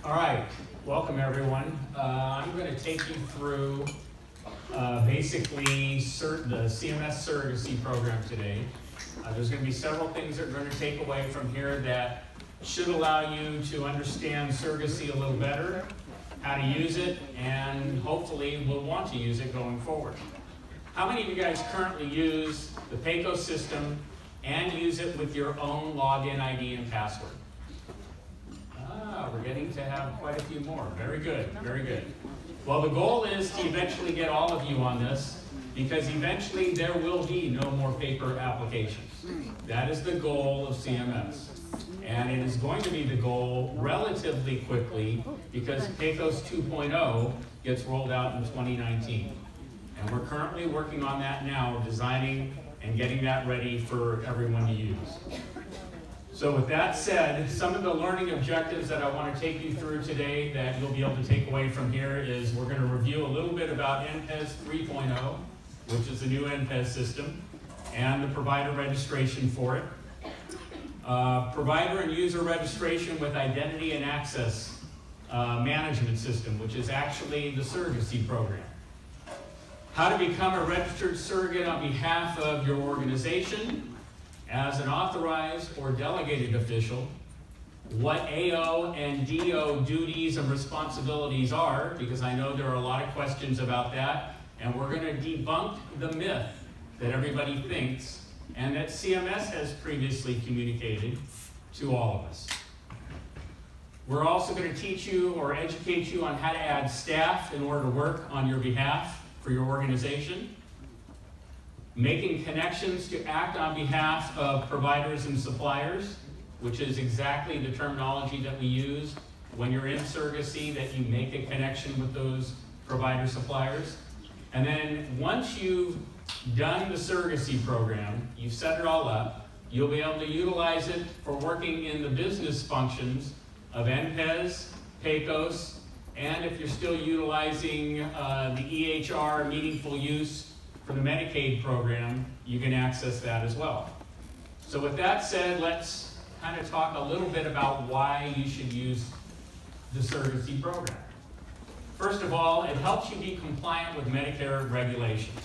All right, welcome everyone. I'm going to take you through basically the CMS surrogacy program today. There's going to be several things that we're going to take away from here that should allow you to understand surrogacy a little better, how to use it, and hopefully will want to use it going forward. How many of you guys currently use the PACO system and use it with your own login ID and password? We're getting to have quite a few more. Very good, very good. Well, the goal is to eventually get all of you on this, because eventually there will be no more paper applications. That is the goal of CMS. And it is going to be the goal relatively quickly, because PACOS 2.0 gets rolled out in 2019. And we're currently working on that now, designing and getting that ready for everyone to use. So with that said, some of the learning objectives that I want to take you through today that you'll be able to take away from here is we're going to review a little bit about NPES 3.0, which is the new NPES system, and the provider registration for it. Provider and user registration with identity and access management system, which is actually the surrogacy program. How to become a registered surrogate on behalf of your organization as an authorized or delegated official, what AO and DO duties and responsibilities are, because I know there are a lot of questions about that, and we're going to debunk the myth that everybody thinks and that CMS has previously communicated to all of us. We're also going to teach you or educate you on how to add staff in order to work on your behalf for your organization, making connections to act on behalf of providers and suppliers, which is exactly the terminology that we use when you're in surrogacy, that you make a connection with those provider suppliers. And then once you've done the surrogacy program, you've set it all up, you'll be able to utilize it for working in the business functions of NPES, PACOS, and if you're still utilizing the EHR, meaningful use, for the Medicaid program, you can access that as well. So with that said, let's kind of talk a little bit about why you should use the surrogacy program. First of all, it helps you be compliant with Medicare regulations.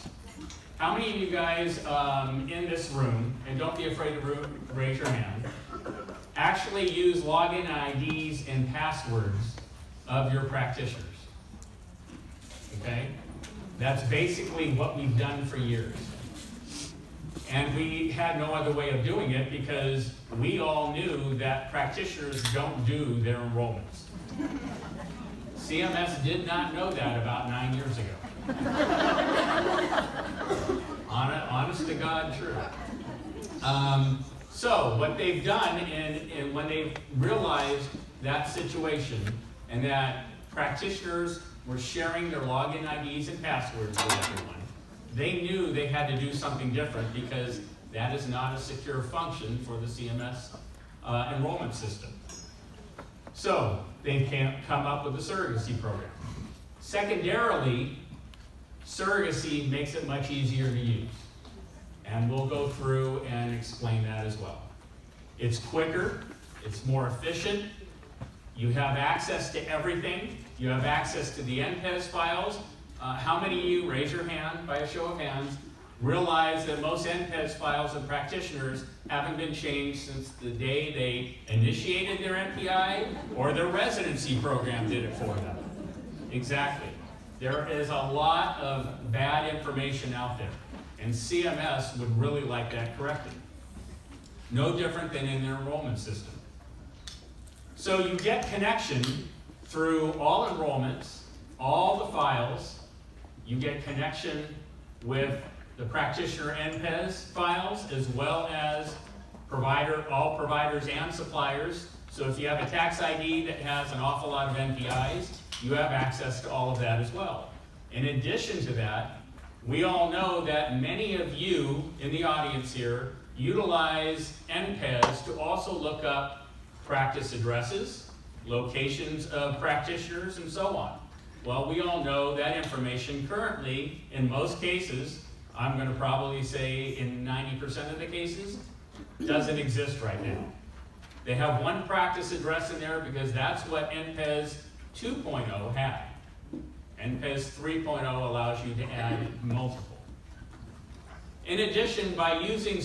How many of you guys in this room, and don't be afraid to raise your hand, actually use login IDs and passwords of your practitioners? Okay? That's basically what we've done for years. And we had no other way of doing it because we all knew that practitioners don't do their enrollments. CMS did not know that about 9 years ago. Honest to God, true. So what they've done, and when they realized that situation and that practitioners were sharing their login IDs and passwords with everyone, they knew they had to do something different because that is not a secure function for the CMS enrollment system. So they can't come up with a surrogacy program. Secondarily, surrogacy makes it much easier to use. And we'll go through and explain that as well. It's quicker, it's more efficient, you have access to everything. You have access to the NPES files. How many of you, raise your hand by a show of hands, realize that most NPES files of practitioners haven't been changed since the day they initiated their NPI or their residency program did it for them? Exactly. There is a lot of bad information out there, and CMS would really like that corrected. No different than in their enrollment system. So you get connection through all enrollments, all the files. You get connection with the practitioner NPES files as well as all providers and suppliers. So if you have a tax ID that has an awful lot of NPIs, you have access to all of that as well. In addition to that, we all know that many of you in the audience here utilize NPES to also look up practice addresses, locations of practitioners, and so on. Well, we all know that information currently, in most cases, I'm going to probably say in 90% of the cases, doesn't exist right now. They have one practice address in there because that's what NPES 2.0 had. NPES 3.0 allows you to add multiple. In addition, by using